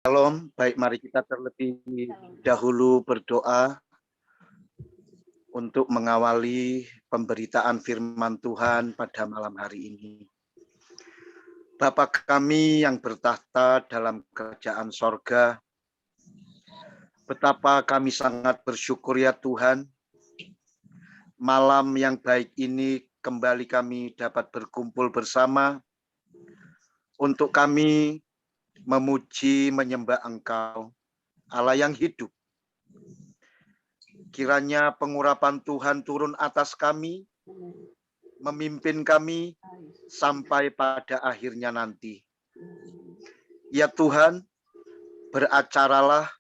Shalom, baik mari kita terlebih dahulu berdoa untuk mengawali pemberitaan firman Tuhan pada malam hari ini. Bapa kami yang bertahta dalam kerajaan sorga, betapa kami sangat bersyukur ya Tuhan, malam yang baik ini kembali kami dapat berkumpul bersama untuk kami memuji, menyembah Engkau, Allah yang hidup. Kiranya pengurapan Tuhan turun atas kami, memimpin kami sampai pada akhirnya nanti. Ya Tuhan, beracaralah,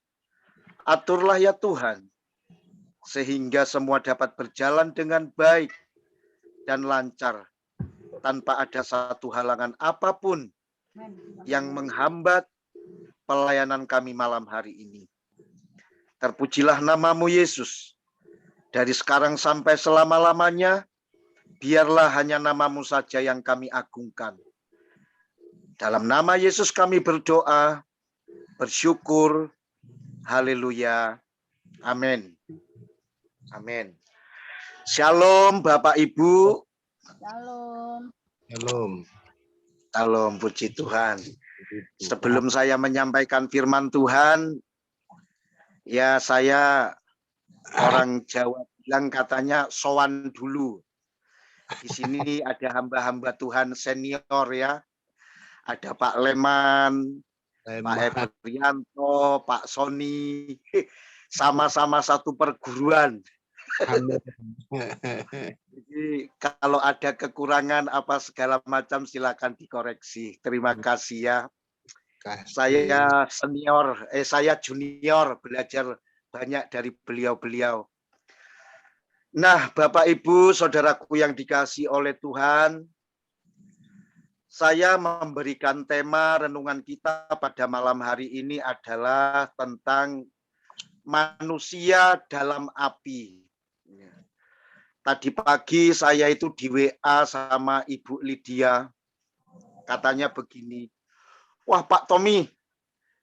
aturlah ya Tuhan, sehingga semua dapat berjalan dengan baik dan lancar, tanpa ada satu halangan apapun yang menghambat pelayanan kami malam hari ini. Terpujilah namamu Yesus. Dari sekarang sampai selama-lamanya, biarlah hanya namamu saja yang kami agungkan. Dalam nama Yesus kami berdoa, bersyukur, haleluya, amin. Amin. Shalom Bapak Ibu. Shalom. Shalom. Shalom, puji Tuhan. Sebelum saya menyampaikan firman Tuhan, ya saya orang Jawa bilang katanya sowan dulu. Di sini ada hamba-hamba Tuhan senior ya. Ada Pak Leman, Pak Ebrianto, Pak Sony. Sama-sama satu perguruan. Jadi kalau ada kekurangan apa segala macam silakan dikoreksi. Terima kasih ya. Saya senior, saya junior, belajar banyak dari beliau-beliau. Nah, Bapak Ibu, saudaraku yang dikasihi oleh Tuhan, saya memberikan tema renungan kita pada malam hari ini adalah tentang manusia dalam api. Tadi pagi saya itu di WA sama Ibu Lydia, katanya begini, wah Pak Tommy,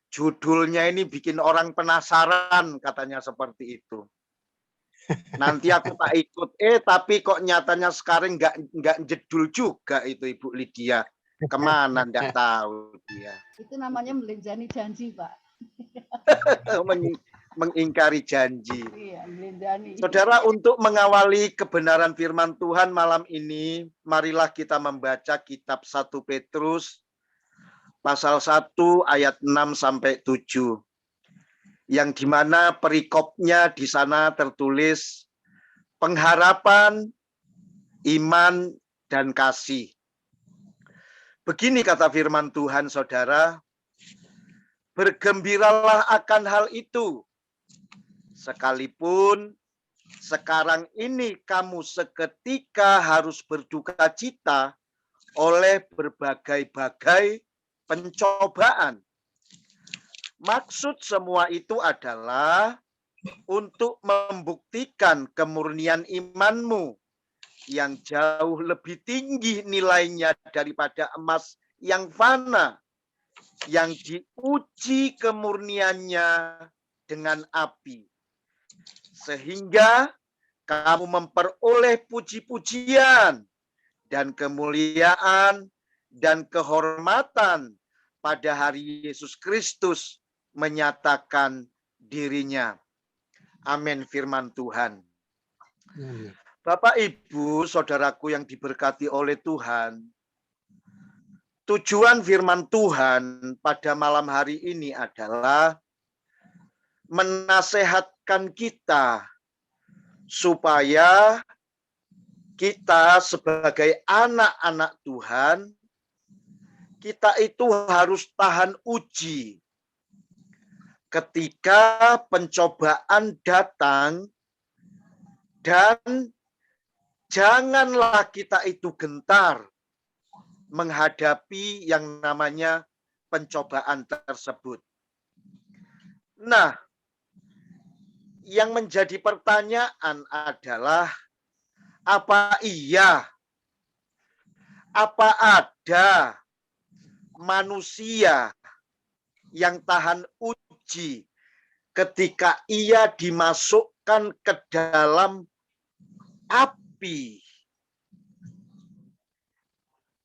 judulnya ini bikin orang penasaran, katanya seperti itu. Nanti aku tak ikut, tapi kok nyatanya sekarang nggak jedul juga itu Ibu Lydia. Kemana nggak tahu dia. Itu namanya melenjani janji, Pak. Mengingkari janji. Iya, melenjani. Saudara, untuk mengawali kebenaran firman Tuhan malam ini, marilah kita membaca kitab 1 Petrus pasal 1 ayat 6 sampai 7. Yang dimana perikopnya di sana tertulis pengharapan, iman, dan kasih. Begini kata firman Tuhan, saudara, bergembiralah akan hal itu, sekalipun sekarang ini kamu seketika harus berduka cita oleh berbagai-bagai pencobaan. Maksud semua itu adalah untuk membuktikan kemurnian imanmu yang jauh lebih tinggi nilainya daripada emas yang fana, yang diuji kemurniannya dengan api. Sehingga kamu memperoleh puji-pujian dan kemuliaan dan kehormatan pada hari Yesus Kristus menyatakan dirinya. Amin firman Tuhan. Bapak, Ibu, saudaraku yang diberkati oleh Tuhan, tujuan firman Tuhan pada malam hari ini adalah menasehatkan kita supaya kita sebagai anak-anak Tuhan, kita itu harus tahan uji. Ketika pencobaan datang, dan janganlah kita itu gentar menghadapi yang namanya pencobaan tersebut. Nah, yang menjadi pertanyaan adalah, apa ada manusia yang tahan uji ketika ia dimasukkan ke dalam api.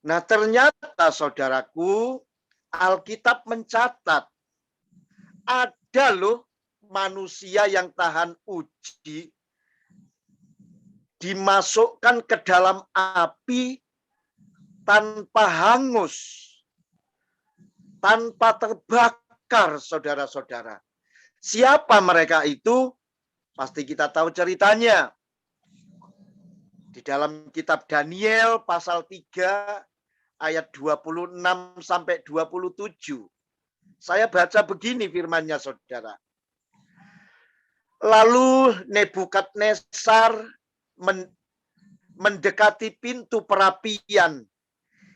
Nah, ternyata saudaraku, Alkitab mencatat ada loh manusia yang tahan uji dimasukkan ke dalam api tanpa hangus, tanpa terbakar, saudara-saudara. Siapa mereka itu? Pasti kita tahu ceritanya. Di dalam kitab Daniel pasal 3 ayat 26 sampai 27. Saya baca begini firman-Nya, saudara. Lalu Nebukadnezar mendekati pintu perapian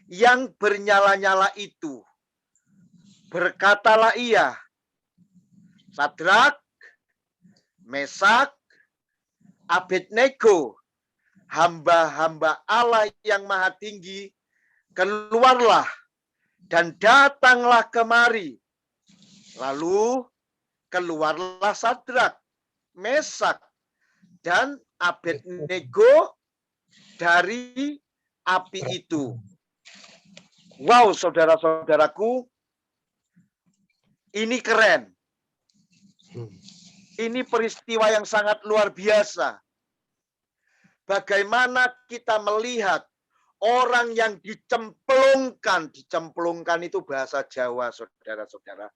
yang bernyala-nyala itu. Berkatalah ia, Sadrak, Mesak, Abednego, hamba-hamba Allah yang maha tinggi, keluarlah dan datanglah kemari. Lalu keluarlah Sadrak, Mesak, dan Abednego dari api itu. Wow, saudara-saudaraku, ini keren. Ini peristiwa yang sangat luar biasa. Bagaimana kita melihat orang yang dicemplungkan itu bahasa Jawa, saudara-saudara.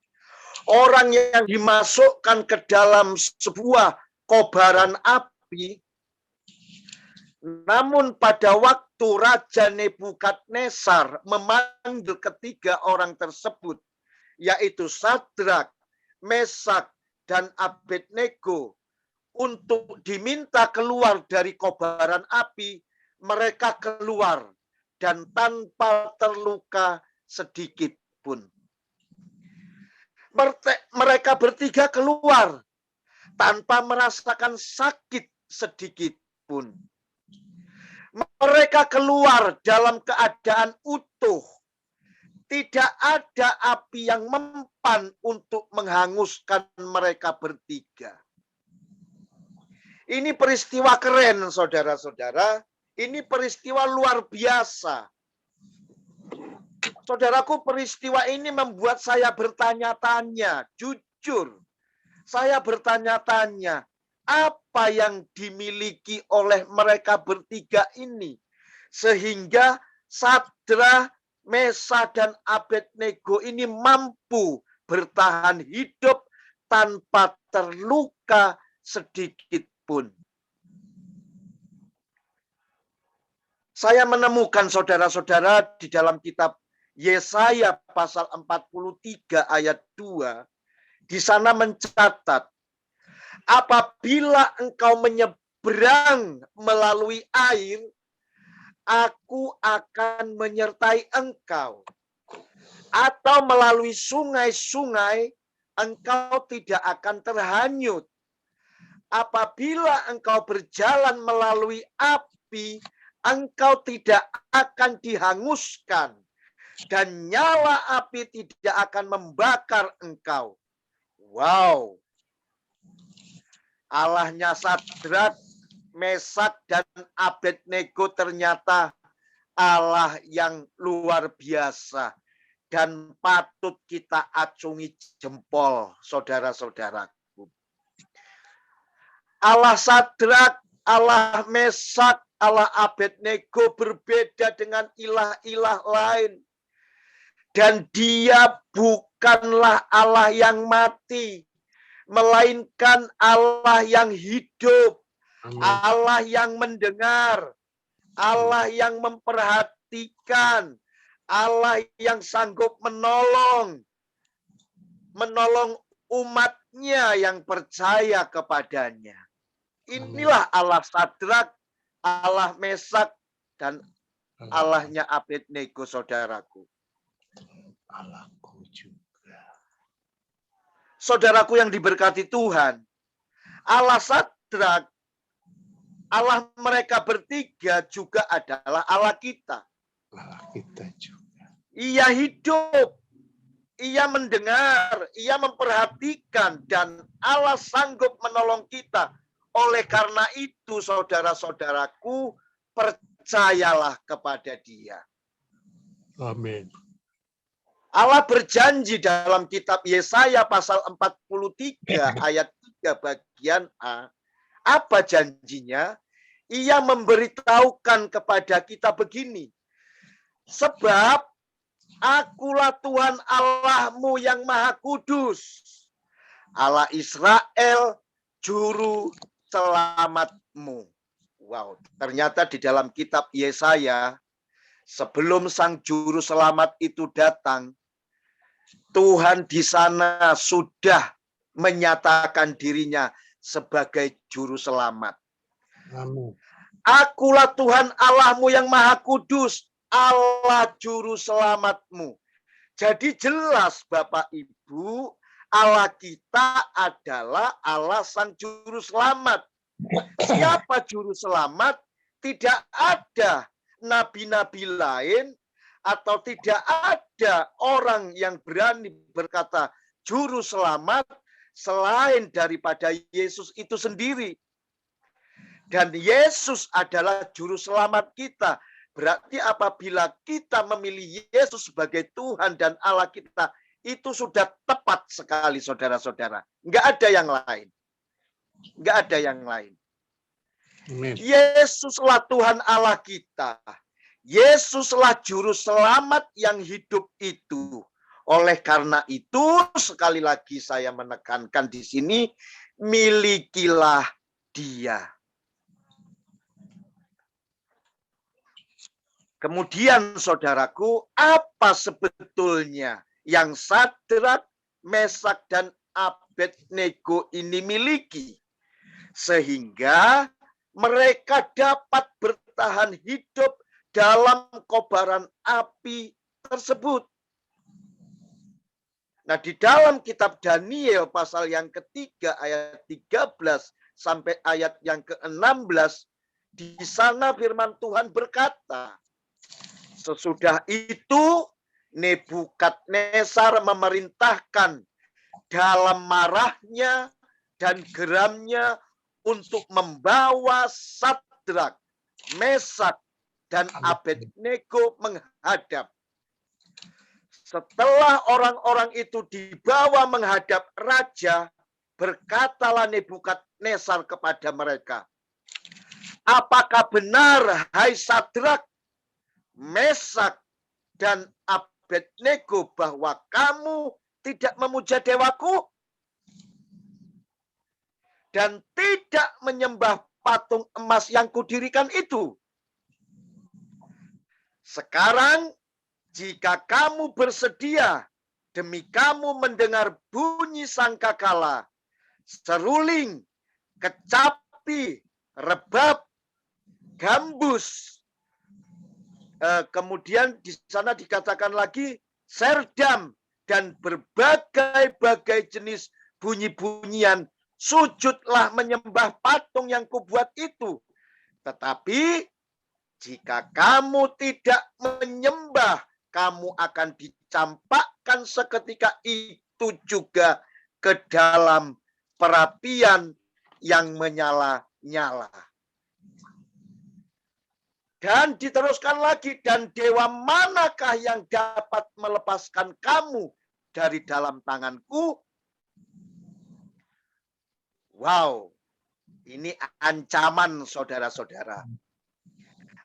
Orang yang dimasukkan ke dalam sebuah kobaran api, namun pada waktu Raja Nebukadnezar memanggil ketiga orang tersebut, yaitu Sadrak, Mesak, dan Abednego, untuk diminta keluar dari kobaran api, mereka keluar dan tanpa terluka sedikit pun. Mereka bertiga keluar tanpa merasakan sakit sedikit pun. Mereka keluar dalam keadaan utuh. Tidak ada api yang mempan untuk menghanguskan mereka bertiga. Ini peristiwa keren, saudara-saudara. Ini peristiwa luar biasa. Saudaraku, peristiwa ini membuat saya bertanya-tanya. Jujur, saya bertanya-tanya. Apa yang dimiliki oleh mereka bertiga ini? Sehingga Sadrak, Mesak, dan Abednego ini mampu bertahan hidup tanpa terluka sedikit pun. Saya menemukan, saudara-saudara, di dalam kitab Yesaya pasal 43 ayat 2, di sana mencatat, apabila engkau menyeberang melalui air, aku akan menyertai engkau. Atau melalui sungai-sungai, engkau tidak akan terhanyut. Apabila engkau berjalan melalui api, engkau tidak akan dihanguskan. Dan nyala api tidak akan membakar engkau. Wow. Allahnya Sadrak, Mesak, dan Abednego ternyata Allah yang luar biasa. Dan patut kita acungi jempol, saudara-saudaraku. Allah Sadrak, Allah Mesak, Allah Abednego berbeda dengan ilah-ilah lain. Dan dia bukanlah Allah yang mati, melainkan Allah yang hidup, Allah yang mendengar, Allah yang memperhatikan, Allah yang sanggup menolong umatnya yang percaya kepadanya. Inilah Allah Sadrak, Allah Mesak, dan Allahnya Abednego, saudaraku. Allahku juga. Saudaraku yang diberkati Tuhan, Allah Sadrak, Allah mereka bertiga juga adalah Allah kita. Allah kita juga. Ia hidup, Ia mendengar, ia memperhatikan, dan Allah sanggup menolong kita. Oleh karena itu, saudara-saudaraku, percayalah kepada Dia. Amin. Allah berjanji dalam kitab Yesaya pasal 43 ayat 3 bagian A. Apa janjinya? Ia memberitahukan kepada kita begini. Sebab Akulah Tuhan Allahmu yang Maha Kudus, Allah Israel, Juru Selamatmu. Wow, ternyata di dalam kitab Yesaya, sebelum Sang Juru Selamat itu datang, Tuhan di sana sudah menyatakan dirinya sebagai Juru Selamat. Amin. Akulah Tuhan Allahmu yang Maha Kudus, Allah Juru Selamatmu. Jadi jelas Bapak Ibu, Allah kita adalah Allah Sang Juru Selamat. Siapa Juru Selamat? Tidak ada nabi-nabi lain atau tidak ada orang yang berani berkata Juru Selamat selain daripada Yesus itu sendiri. Dan Yesus adalah Juru Selamat kita. Berarti apabila kita memilih Yesus sebagai Tuhan dan Allah kita, itu sudah tepat sekali, saudara-saudara. Enggak ada yang lain. Enggak ada yang lain. Amin. Yesuslah Tuhan Allah kita. Yesuslah Juru Selamat yang hidup itu. Oleh karena itu, sekali lagi saya menekankan di sini, milikilah Dia. Kemudian saudaraku, apa sebetulnya yang Sadrak, Mesak, dan Abednego ini miliki? Sehingga mereka dapat bertahan hidup dalam kobaran api tersebut. Nah, di dalam kitab Daniel pasal yang ketiga ayat 13 sampai ayat yang ke-16, di sana firman Tuhan berkata, sesudah itu Nebukadnezar memerintahkan dalam marahnya dan geramnya untuk membawa Sadrak, Mesak, dan Abednego menghadap. Setelah orang-orang itu dibawa menghadap raja, berkatalah Nebukadnezar kepada mereka, apakah benar, hai Sadrak, Mesak, dan Abednego, bahwa kamu tidak memuja dewaku dan tidak menyembah patung emas yang kudirikan itu? Sekarang, jika kamu bersedia, demi kamu mendengar bunyi sangkakala, seruling, kecapi, rebab, gambus, kemudian di sana dikatakan lagi serdam, dan berbagai-bagai jenis bunyi-bunyian, sujudlah menyembah patung yang kubuat itu. Tetapi jika kamu tidak menyembah, kamu akan dicampakkan seketika itu juga ke dalam perapian yang menyala-nyala. Dan diteruskan lagi, dan dewa manakah yang dapat melepaskan kamu dari dalam tanganku? Wow, ini ancaman saudara-saudara.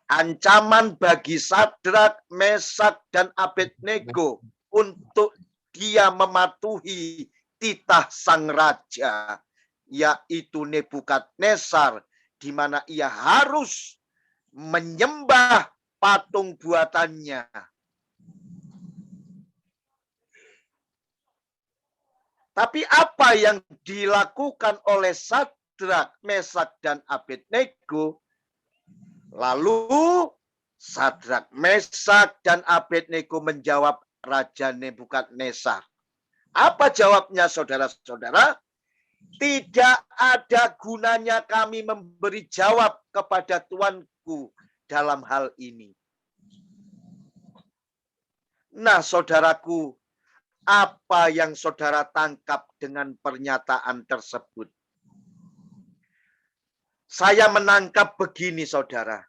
Ancaman bagi Sadrak, Mesak, dan Abednego untuk dia mematuhi titah sang raja, yaitu Nebukadnezar, di mana ia harus menyembah patung buatannya. Tapi apa yang dilakukan oleh Sadrak, Mesak, dan Abednego? Lalu Sadrak, Mesak, dan Abednego menjawab Raja Nebukadnezar. Apa jawabnya, saudara-saudara? Tidak ada gunanya kami memberi jawab kepada Tuanku dalam hal ini. Nah, saudaraku, Apa yang saudara tangkap dengan pernyataan tersebut? Saya menangkap begini, saudara.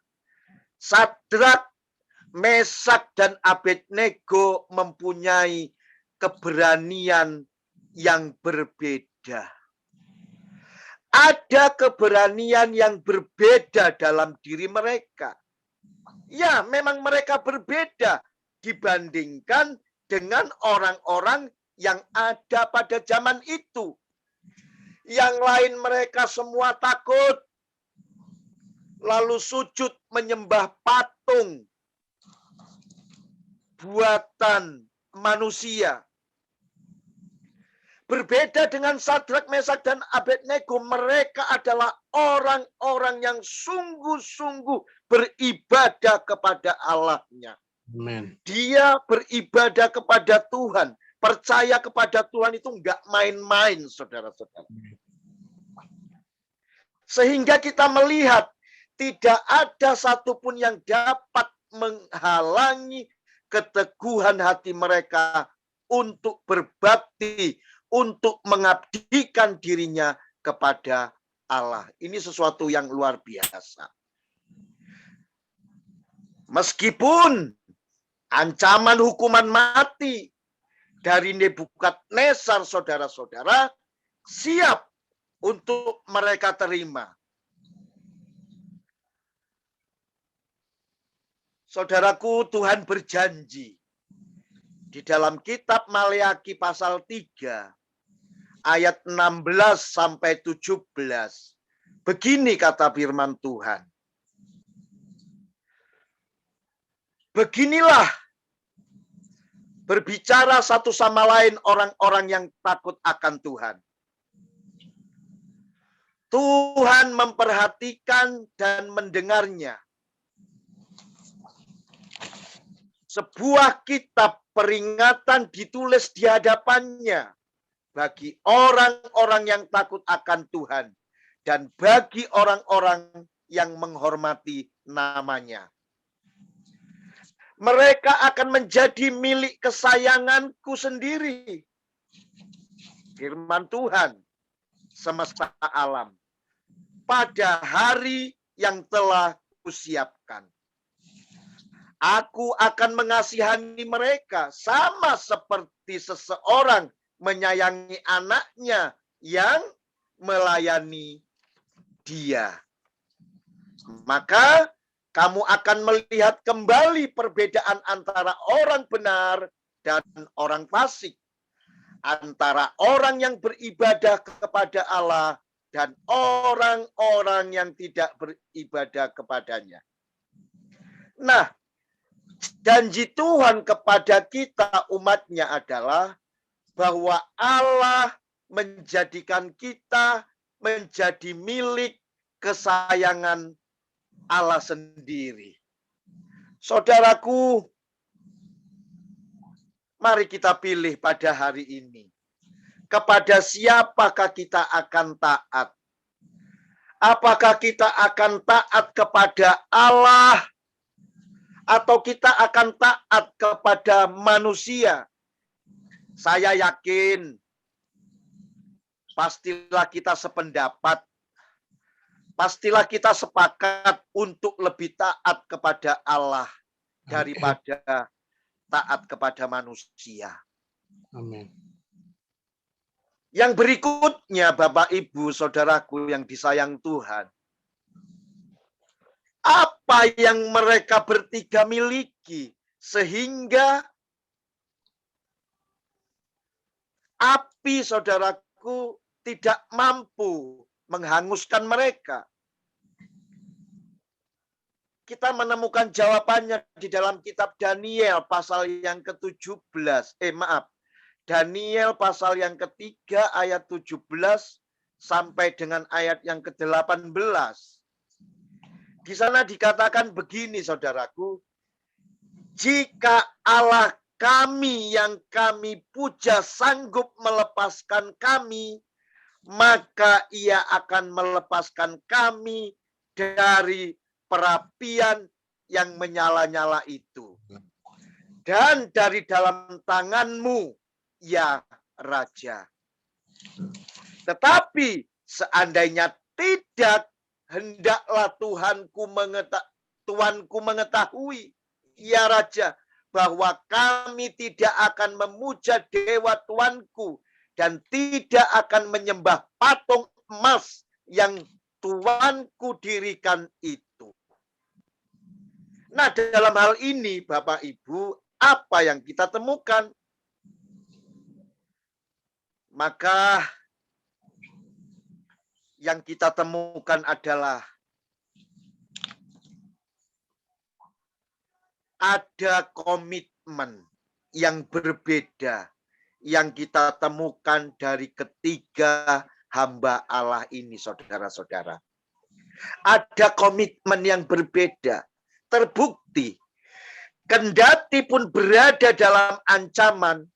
Sadrak, Mesak, dan Abednego mempunyai keberanian yang berbeda. Ada keberanian yang berbeda dalam diri mereka. Ya, memang mereka berbeda dibandingkan dengan orang-orang yang ada pada zaman itu. Yang lain mereka semua takut, lalu sujud menyembah patung buatan manusia. Berbeda dengan Sadrak, Mesak, dan Abednego, mereka adalah orang-orang yang sungguh-sungguh beribadah kepada Allahnya. Amin. Dia beribadah kepada Tuhan. Percaya kepada Tuhan itu enggak main-main, saudara-saudara. Sehingga kita melihat tidak ada satupun yang dapat menghalangi keteguhan hati mereka untuk berbakti, untuk mengabdikan dirinya kepada Allah. Ini sesuatu yang luar biasa. Meskipun ancaman hukuman mati dari Nebukadnezar, saudara-saudara, siap untuk mereka terima. Saudaraku, Tuhan berjanji di dalam kitab Maleakhi pasal 3 ayat 16 sampai 17. Begini kata firman Tuhan. Beginilah berbicara satu sama lain orang-orang yang takut akan Tuhan. Tuhan memperhatikan dan mendengarnya. Sebuah kitab peringatan ditulis di hadapannya bagi orang-orang yang takut akan Tuhan dan bagi orang-orang yang menghormati namanya. Mereka akan menjadi milik kesayanganku sendiri. Firman Tuhan semesta alam. Pada hari yang telah kusiapkan. Aku akan mengasihani mereka sama seperti seseorang menyayangi anaknya yang melayani dia. Maka kamu akan melihat kembali perbedaan antara orang benar dan orang fasik. Antara orang yang beribadah kepada Allah dan orang-orang yang tidak beribadah kepadanya. Nah, janji Tuhan kepada kita umatnya adalah bahwa Allah menjadikan kita menjadi milik kesayangan Allah sendiri. Saudaraku, mari kita pilih pada hari ini. Kepada siapakah kita akan taat? Apakah kita akan taat kepada Allah? Atau kita akan taat kepada manusia? Saya yakin pastilah kita sependapat. Pastilah kita sepakat untuk lebih taat kepada Allah daripada taat kepada manusia. Amin. Yang berikutnya, Bapak, Ibu, Saudaraku yang disayang Tuhan. Apa yang mereka bertiga miliki sehingga api, saudaraku, tidak mampu menghanguskan mereka. Kita menemukan jawabannya di dalam kitab Daniel pasal yang ke-17. Daniel pasal yang ketiga ayat 17 sampai dengan ayat yang ke-18. Di sana dikatakan begini, saudaraku. Jika Allah kami yang kami puja sanggup melepaskan kami, maka ia akan melepaskan kami dari perapian yang menyala-nyala itu. Dan dari dalam tanganmu ya Raja. Tetapi seandainya tidak, hendaklah Tuanku mengetahui, ya Raja, bahwa kami tidak akan memuja dewa Tuanku dan tidak akan menyembah patung emas yang Tuanku dirikan itu. Nah, dalam hal ini, Bapak Ibu, apa yang kita temukan? Maka yang kita temukan adalah ada komitmen yang berbeda yang kita temukan dari ketiga hamba Allah ini, saudara-saudara. Ada komitmen yang berbeda. Terbukti, kendati pun berada dalam ancaman,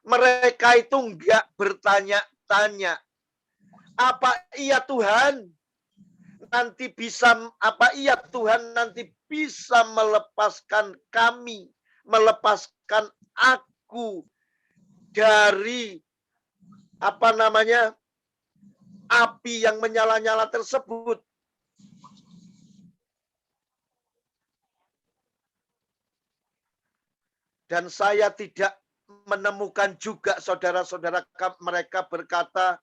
mereka itu enggak bertanya-tanya, apa iya Tuhan nanti bisa melepaskan kami, melepaskan aku dari api yang menyala-nyala tersebut. Dan saya tidak menemukan juga saudara-saudara mereka berkata,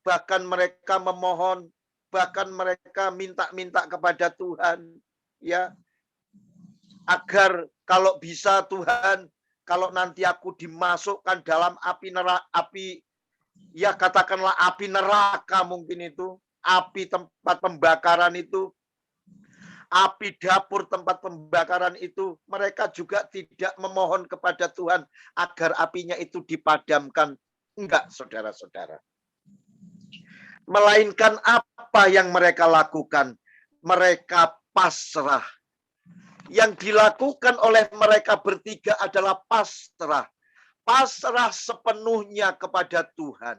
bahkan mereka memohon, bahkan mereka minta-minta kepada Tuhan, ya, agar kalau bisa Tuhan, kalau nanti aku dimasukkan dalam api neraka, ya katakanlah api neraka mungkin itu, api tempat pembakaran itu, api dapur tempat pembakaran itu, mereka juga tidak memohon kepada Tuhan agar apinya itu dipadamkan. Enggak, saudara-saudara. Melainkan apa yang mereka lakukan? Mereka pasrah. Yang dilakukan oleh mereka bertiga adalah pasrah. Pasrah sepenuhnya kepada Tuhan.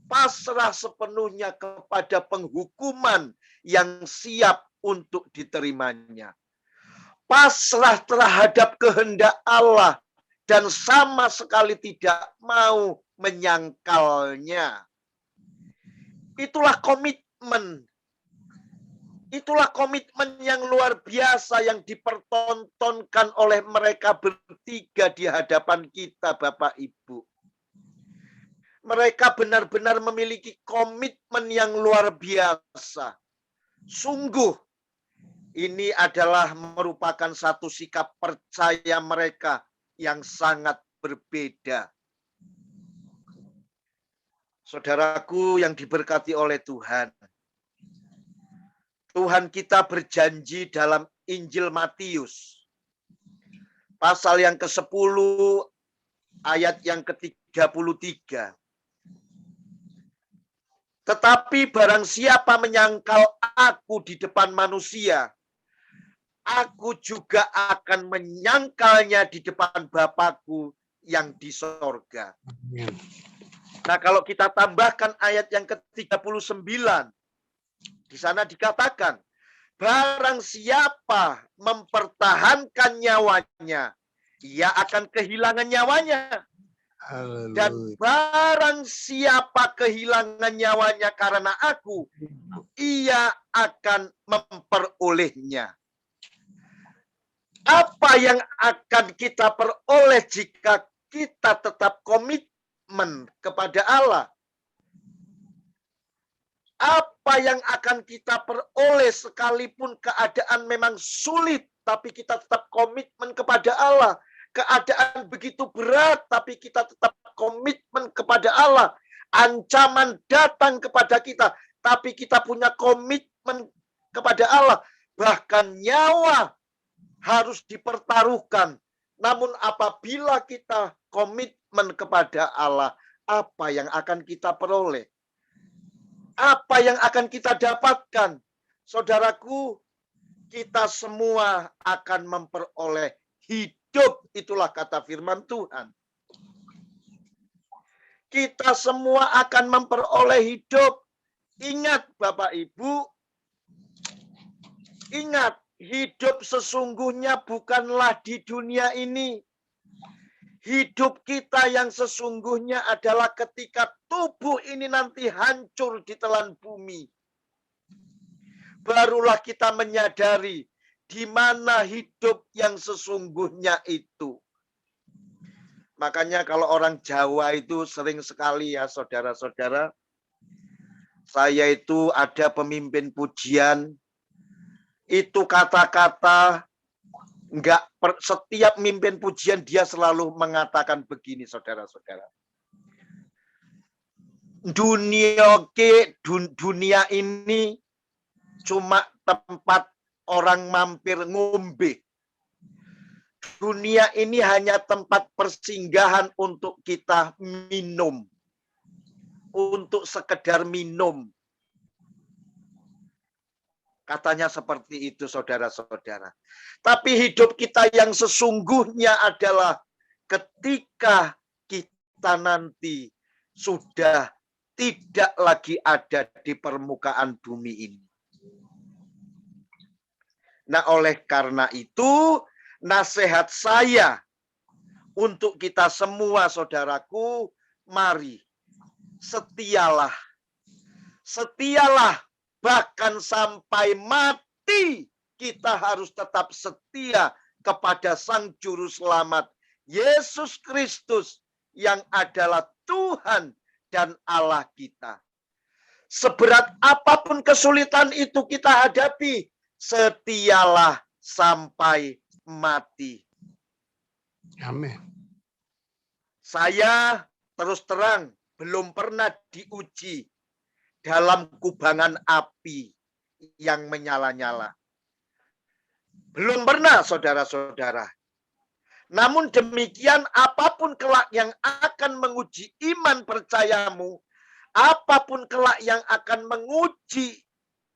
Pasrah sepenuhnya kepada penghukuman yang siap untuk diterimanya. Pasrah terhadap kehendak Allah dan sama sekali tidak mau menyangkalnya. Itulah komitmen. Itulah komitmen yang luar biasa yang dipertontonkan oleh mereka bertiga di hadapan kita, Bapak Ibu. Mereka benar-benar memiliki komitmen yang luar biasa. Sungguh, ini adalah merupakan satu sikap percaya mereka yang sangat berbeda. Saudaraku yang diberkati oleh Tuhan. Tuhan kita berjanji dalam Injil Matius. Pasal yang ke-10 ayat yang ke-33. Tetapi barang siapa menyangkal aku di depan manusia, aku juga akan menyangkalnya di depan Bapakku yang di sorga. Nah, kalau kita tambahkan ayat yang ke-39, di sana dikatakan, barang siapa mempertahankan nyawanya, ia akan kehilangan nyawanya. Haleluya. Dan barang siapa kehilangan nyawanya karena aku, ia akan memperolehnya. Apa yang akan kita peroleh jika kita tetap komitmen kepada Allah? Apa yang akan kita peroleh sekalipun keadaan memang sulit, tapi kita tetap komitmen kepada Allah. Keadaan begitu berat, tapi kita tetap komitmen kepada Allah. Ancaman datang kepada kita, tapi kita punya komitmen kepada Allah. Bahkan nyawa harus dipertaruhkan. Namun apabila kita komitmen kepada Allah, apa yang akan kita peroleh? Apa yang akan kita dapatkan? Saudaraku, kita semua akan memperoleh hidup. Itulah kata firman Tuhan. Kita semua akan memperoleh hidup. Ingat Bapak Ibu, ingat, hidup sesungguhnya bukanlah di dunia ini. Hidup kita yang sesungguhnya adalah ketika tubuh ini nanti hancur di telan bumi. Barulah kita menyadari di mana hidup yang sesungguhnya itu. Makanya kalau orang Jawa itu sering sekali ya saudara-saudara, saya itu ada pemimpin pujian, itu kata-kata setiap mimpin pujian dia selalu mengatakan begini saudara-saudara. Dunia ini cuma tempat orang mampir ngombe. Dunia ini hanya tempat persinggahan untuk kita minum. Untuk sekedar minum. Katanya seperti itu saudara-saudara. Tapi hidup kita yang sesungguhnya adalah ketika kita nanti sudah tidak lagi ada di permukaan bumi ini. Nah, oleh karena itu, nasihat saya untuk kita semua saudaraku, mari setialah. Setialah. Bahkan sampai mati kita harus tetap setia kepada Sang Juru Selamat Yesus Kristus yang adalah Tuhan dan Allah kita. Seberat apapun kesulitan itu kita hadapi, setialah sampai mati. Amin. Saya terus terang belum pernah diuji dalam kubangan api yang menyala-nyala. Belum pernah, saudara-saudara. Namun demikian, apapun kelak yang akan menguji iman percayamu, apapun kelak yang akan menguji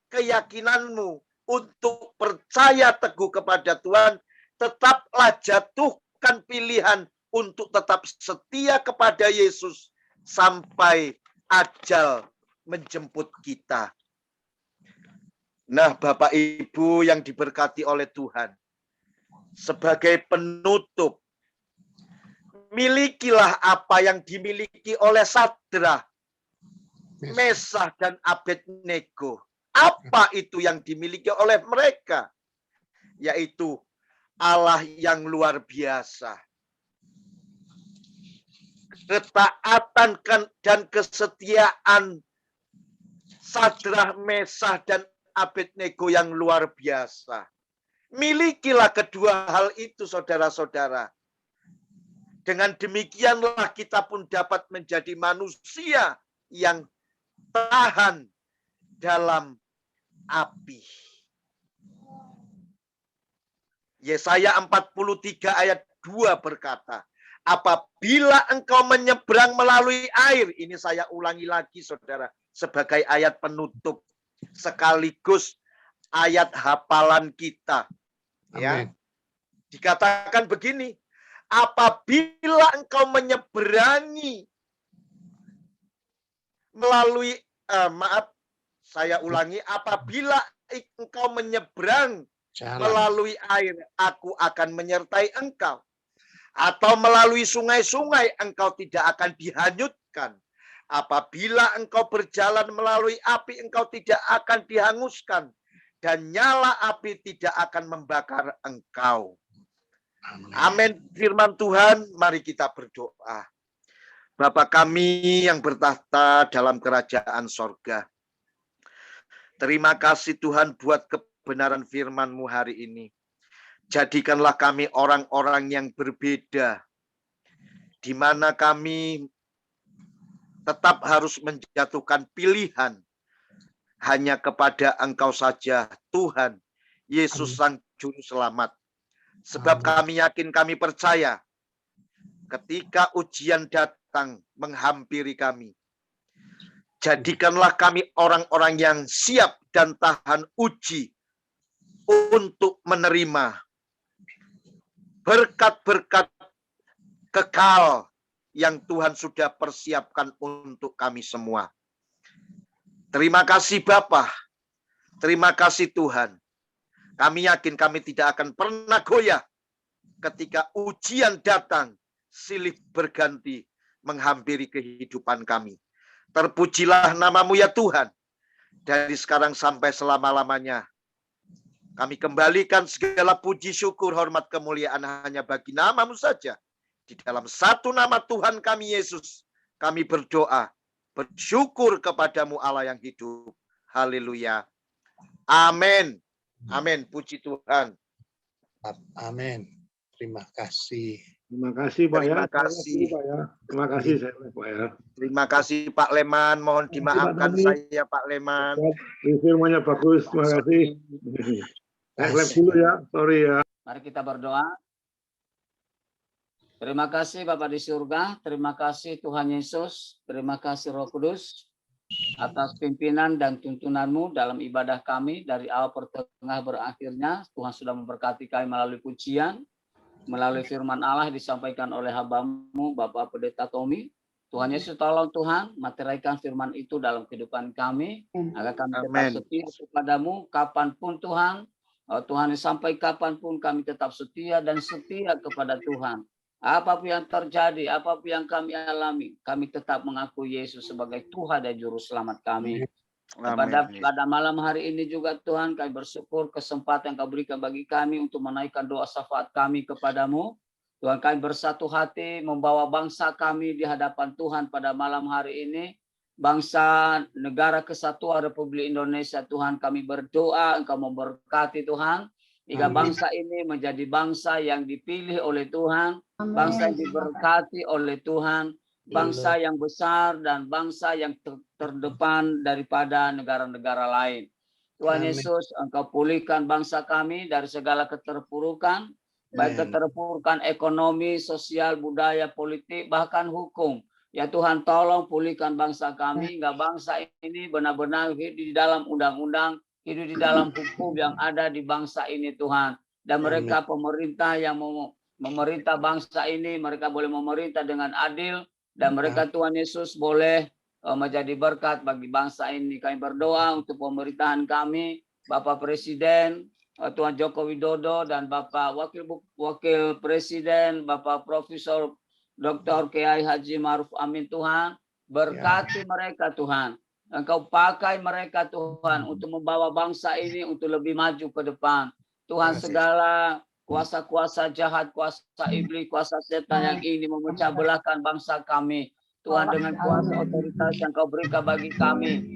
keyakinanmu untuk percaya teguh kepada Tuhan, tetaplah jatuhkan pilihan untuk tetap setia kepada Yesus sampai ajal menjemput kita. Nah, Bapak Ibu yang diberkati oleh Tuhan, sebagai penutup, milikilah apa yang dimiliki oleh Sadrah, Mesah, dan Abednego. Apa itu yang dimiliki oleh mereka? Yaitu Allah yang luar biasa. Ketaatan dan kesetiaan Sadrah, Mesah, dan Abednego yang luar biasa. Milikilah kedua hal itu, saudara-saudara. Dengan demikianlah kita pun dapat menjadi manusia yang tahan dalam api. Yesaya 43 ayat 2 berkata, apabila engkau menyeberang melalui air, ini saya ulangi lagi saudara, sebagai ayat penutup sekaligus ayat hafalan kita. Ya. Amin. Dikatakan begini, apabila engkau menyeberangi melalui saya ulangi, apabila engkau menyeberang melalui air, aku akan menyertai engkau. Atau melalui sungai-sungai, engkau tidak akan dihanyutkan. Apabila engkau berjalan melalui api, engkau tidak akan dihanguskan. Dan nyala api tidak akan membakar engkau. Amin. Firman Tuhan, mari kita berdoa. Bapa kami yang bertahta dalam kerajaan sorga. Terima kasih Tuhan buat kebenaran firman-Mu hari ini. Jadikanlah kami orang-orang yang berbeda, di mana kami tetap harus menjatuhkan pilihan hanya kepada Engkau saja, Tuhan, Yesus Sang Juru Selamat. Sebab kami yakin, kami percaya, ketika ujian datang menghampiri kami, jadikanlah kami orang-orang yang siap dan tahan uji untuk menerima berkat-berkat kekal yang Tuhan sudah persiapkan untuk kami semua. Terima kasih Bapa. Terima kasih Tuhan. Kami yakin kami tidak akan pernah goyah ketika ujian datang, silih berganti menghampiri kehidupan kami. Terpujilah nama-Mu ya Tuhan. Dari sekarang sampai selama-lamanya. Kami kembalikan segala puji, syukur, hormat, kemuliaan hanya bagi nama-Mu saja. Di dalam satu nama Tuhan kami Yesus, kami berdoa, bersyukur kepadamu Allah yang hidup. Haleluya. Amin. Amin. Puji Tuhan. Amin. Terima kasih. Terima kasih Pak Terima ya. kasih. Pak ya. Terima kasih saya Pak ya. Terima kasih Pak Leman. Mohon dimaafkan Pak Tony. saya Pak Leman. Filmnya bagus. Terima kasih. Saya clap dulu ya. Sorry ya. Mari kita berdoa. Terima kasih Bapa di surga, terima kasih Tuhan Yesus, terima kasih Roh Kudus atas pimpinan dan tuntunan-Mu dalam ibadah kami dari awal pertengah berakhirnya. Tuhan sudah memberkati kami melalui pujian, melalui firman Allah disampaikan oleh hamba-Mu Bapak Pendeta Tommy. Tuhan Yesus tolong Tuhan materikan firman itu dalam kehidupan kami agar kami tetap setia kepadamu kapanpun Tuhan. Tuhan sampai kapanpun kami tetap setia dan setia kepada Tuhan. Apapun yang terjadi, apapun yang kami alami, kami tetap mengakui Yesus sebagai Tuhan dan Juru Selamat kami. Pada malam hari ini juga Tuhan kami bersyukur kesempatan yang Kau berikan bagi kami untuk menaikkan doa syafaat kami kepadamu. Tuhan kami bersatu hati membawa bangsa kami di hadapan Tuhan pada malam hari ini. Bangsa Negara Kesatuan Republik Indonesia Tuhan kami berdoa Engkau memberkati Tuhan. Hingga bangsa ini menjadi bangsa yang dipilih oleh Tuhan. Bangsa yang diberkati oleh Tuhan. Bangsa yang besar dan bangsa yang terdepan daripada negara-negara lain. Tuhan Yesus Engkau pulihkan bangsa kami dari segala keterpurukan. Baik keterpurukan ekonomi, sosial, budaya, politik, bahkan hukum. Ya Tuhan tolong pulihkan bangsa kami, hingga bangsa ini benar-benar hidup di dalam undang-undang, hidup di dalam hukum yang ada di bangsa ini Tuhan. Dan mereka pemerintah yang memerintah bangsa ini, mereka boleh memerintah dengan adil. Dan mereka Tuhan Yesus boleh menjadi berkat bagi bangsa ini. Kami berdoa untuk pemerintahan kami, Bapak Presiden, Tuhan Joko Widodo, dan Bapak Wakil Presiden, Bapak Profesor Dr. Kiai Haji Ma'ruf Amin Tuhan, berkati mereka Tuhan. Engkau pakai mereka Tuhan untuk membawa bangsa ini untuk lebih maju ke depan. Tuhan segala kuasa-kuasa jahat, kuasa iblis, kuasa setan yang ingin memecah belahkan bangsa kami. Tuhan dengan kuasa otoritas yang Kau berikan bagi kami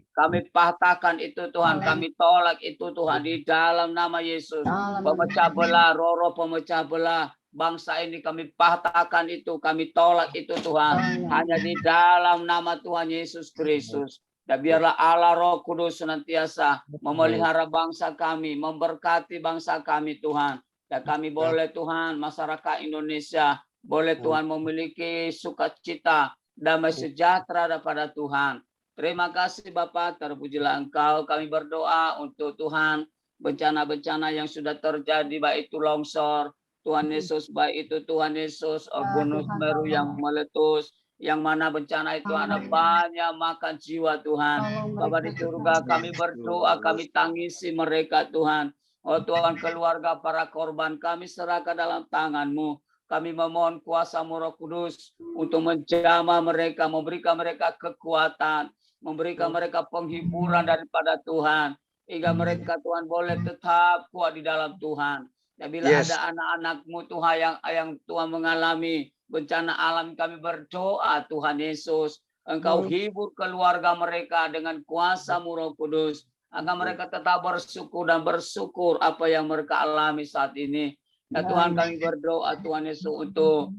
patahkan itu Tuhan, kami tolak itu Tuhan di dalam nama Yesus. Pemecah belah, roh-roh pemecah belah bangsa ini kami patahkan itu, kami tolak itu Tuhan. Hanya di dalam nama Tuhan Yesus Kristus. Dan biarlah Allah Roh Kudus senantiasa memelihara bangsa kami, memberkati bangsa kami Tuhan. Dan kami boleh Tuhan, masyarakat Indonesia, boleh Tuhan memiliki sukacita, damai sejahtera daripada Tuhan. Terima kasih Bapak, terpujilah Engkau. Kami berdoa untuk Tuhan, bencana-bencana yang sudah terjadi, baik itu longsor, Tuhan Yesus, baik itu Tuhan Yesus, Gunung Semeru yang meletus, yang mana bencana itu ada banyak makan jiwa Tuhan. Bapak di surga kami berdoa, kami tangisi mereka Tuhan. Oh Tuhan, keluarga para korban kami serahkan dalam tangan-Mu. Kami memohon kuasa-Mu Roh Kudus untuk menjamah mereka, memberikan mereka kekuatan, memberikan mereka penghiburan daripada Tuhan. Hingga mereka Tuhan boleh tetap kuat di dalam Tuhan. Dan bila ada anak-anak-Mu Tuhan yang Tuhan mengalami bencana alam, kami berdoa Tuhan Yesus, Engkau hibur keluarga mereka dengan kuasa-Mu Roh Kudus, agar mereka tetap bersyukur dan bersyukur apa yang mereka alami saat ini. Ya Tuhan, kami berdoa Tuhan Yesus untuk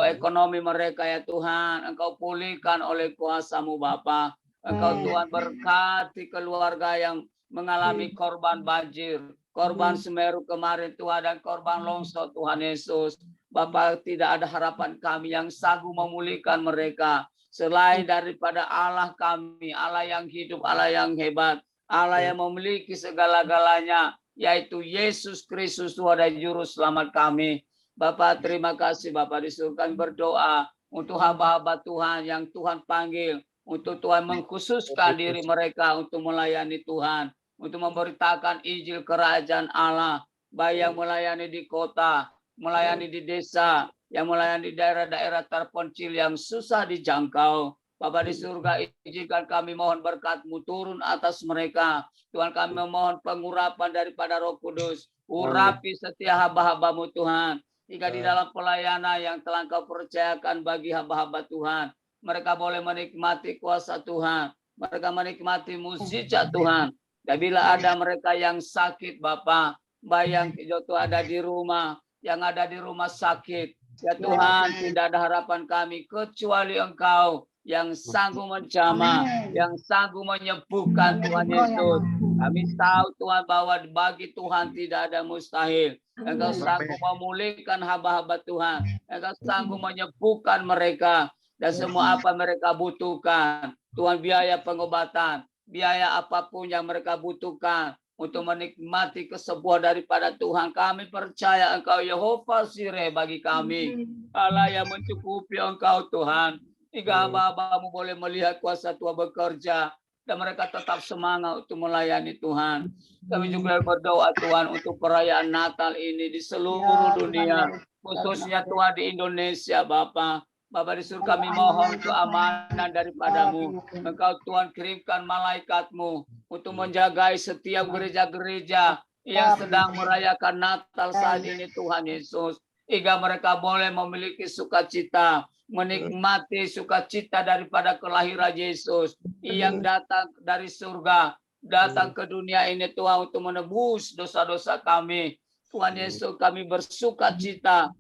ekonomi mereka ya Tuhan, Engkau pulihkan oleh kuasa-Mu Bapa. Engkau Tuhan berkati keluarga yang mengalami korban banjir, korban Semeru kemarin Tuhan, dan korban longsor Tuhan Yesus. Bapak, tidak ada harapan kami yang sanggup memulihkan mereka selain daripada Allah kami, Allah yang hidup, Allah yang hebat, Allah yang memiliki segala-galanya, yaitu Yesus Kristus Tuhan dan Juru Selamat kami. Bapak, terima kasih Bapak di surga. Kami berdoa untuk hamba-hamba Tuhan yang Tuhan panggil, untuk Tuhan mengkhususkan diri mereka untuk melayani Tuhan, untuk memberitakan Injil Kerajaan Allah, baik yang melayani di kota, melayani di desa, yang melayani di daerah-daerah terpencil yang susah dijangkau. Bapa di surga, izinkan kami mohon berkat-Mu turun atas mereka. Tuhan, kami memohon pengurapan daripada Roh Kudus. Urapi setiap hamba-hamba-Mu Tuhan. Hingga di dalam pelayanan yang telah Engkau percayakan bagi hamba-hamba Tuhan. Mereka boleh menikmati kuasa Tuhan. Mereka menikmati mukjizat Tuhan. Dan bila ada mereka yang sakit, Bapa, bayang Joto ada di rumah, yang ada di rumah sakit. Ya Tuhan, tidak ada harapan kami kecuali Engkau yang sanggup menjamah, yang sanggup menyembuhkan Tuhan Yesus. Kami tahu Tuhan bahwa bagi Tuhan tidak ada mustahil. Engkau sanggup memulihkan hamba-hamba Tuhan. Engkau sanggup menyembuhkan mereka dan semua apa mereka butuhkan. Tuhan, biaya pengobatan, biaya apapun yang mereka butuhkan untuk menikmati kesembuhan daripada Tuhan. Kami percaya Engkau Yehova Sireh bagi kami. Allah yang mencukupi Engkau Tuhan. Hingga hamba-hamba-Mu boleh melihat kuasa Tuhan bekerja. Dan mereka tetap semangat untuk melayani Tuhan. Kami juga berdoa Tuhan untuk perayaan Natal ini di seluruh dunia. Khususnya Tuhan di Indonesia Bapa. Bapa di surga, kami mohon keamanan daripada-Mu. Engkau Tuhan kirimkan malaikat-Mu untuk menjagai setiap gereja-gereja yang sedang merayakan Natal saat ini Tuhan Yesus. Hingga mereka boleh memiliki sukacita, menikmati sukacita daripada kelahiran Yesus yang datang dari surga, datang ke dunia ini Tuhan untuk menebus dosa-dosa kami. Tuhan Yesus, kami bersukacita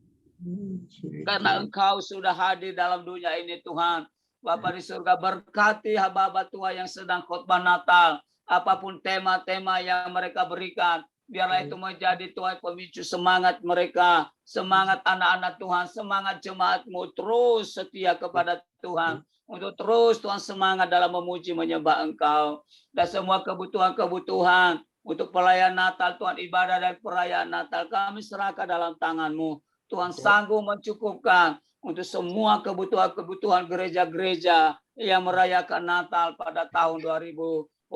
karena Engkau sudah hadir dalam dunia ini Tuhan. Bapa di surga, berkati hamba-hamba Tuhan yang sedang khotbah Natal. Apapun tema-tema yang mereka berikan, biarlah itu menjadi Tuhan pemicu semangat mereka, semangat anak-anak Tuhan, semangat jemaat-Mu terus setia kepada Tuhan. Untuk terus Tuhan semangat dalam memuji menyembah Engkau. Dan semua kebutuhan-kebutuhan untuk pelayan Natal, Tuhan, ibadah dan perayaan Natal, kami serahkan dalam tangan-Mu. Tuhan sanggup mencukupkan untuk semua kebutuhan-kebutuhan gereja-gereja yang merayakan Natal pada tahun 2021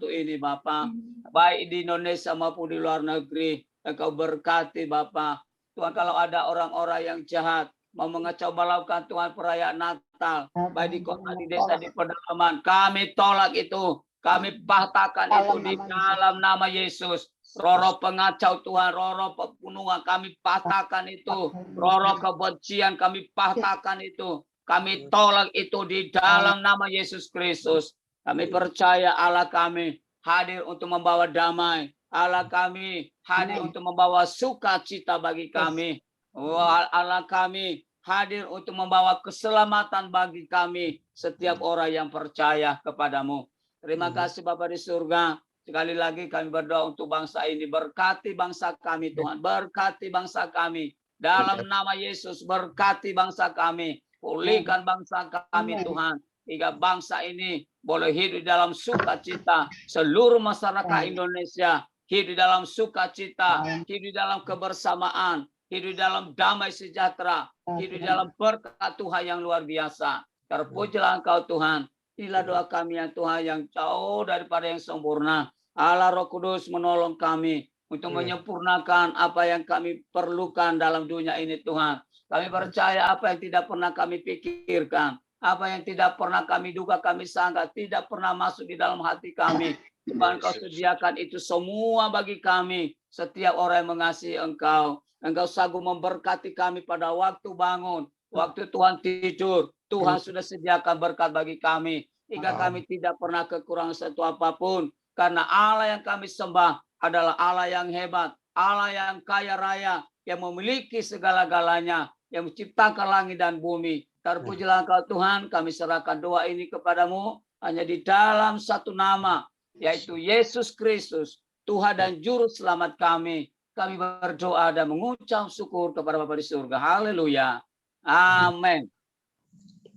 ini Bapak. Baik di Indonesia maupun di luar negeri. Engkau berkati Bapak. Tuhan, kalau ada orang-orang yang jahat mau mengacau balaukan Tuhan perayaan Natal, baik di kota, di desa, di pedalaman, kami tolak itu. Kami patahkan itu di dalam nama Yesus. Roh pengacau Tuhan, roh pembunuhan, kami patahkan itu. Roh kebencian, kami patahkan itu. Kami tolak itu di dalam nama Yesus Kristus. Kami percaya Allah kami hadir untuk membawa damai. Allah kami hadir untuk membawa sukacita bagi kami. Allah kami hadir untuk membawa keselamatan bagi kami. Setiap orang yang percaya kepadamu. Terima kasih Bapa di surga. Sekali lagi kami berdoa untuk bangsa ini. Berkati bangsa kami Tuhan. Berkati bangsa kami. Dalam nama Yesus berkati bangsa kami. Pulihkan bangsa kami Tuhan. Hingga bangsa ini boleh hidup dalam sukacita. Seluruh masyarakat Indonesia hidup dalam sukacita. Hidup dalam kebersamaan. Hidup dalam damai sejahtera. Hidup dalam berkat Tuhan yang luar biasa. Terpujilah Engkau Tuhan. Inilah doa kami yang Tuhan yang jauh daripada yang sempurna. Allah Roh Kudus menolong kami untuk menyempurnakan apa yang kami perlukan dalam dunia ini Tuhan. Kami percaya apa yang tidak pernah kami pikirkan, apa yang tidak pernah kami duga, kami sangka, tidak pernah masuk di dalam hati kami. Tuhan, Kau sediakan itu semua bagi kami. Setiap orang yang mengasihi Engkau. Engkau sanggup memberkati kami pada waktu bangun, waktu Tuhan tidur. Tuhan sudah sediakan berkat bagi kami. Hingga kami tidak pernah kekurangan satu apapun. Karena Allah yang kami sembah adalah Allah yang hebat. Allah yang kaya raya. Yang memiliki segala-galanya. Yang menciptakan langit dan bumi. Terpujilah Engkau Tuhan. Kami serahkan doa ini kepadamu. Hanya di dalam satu nama. Yaitu Yesus Kristus. Tuhan dan Juru Selamat kami. Kami berdoa dan mengucap syukur kepada Bapa di surga. Haleluya. Amin.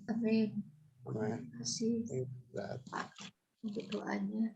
Amin. Terima kasih Pak untuk doanya.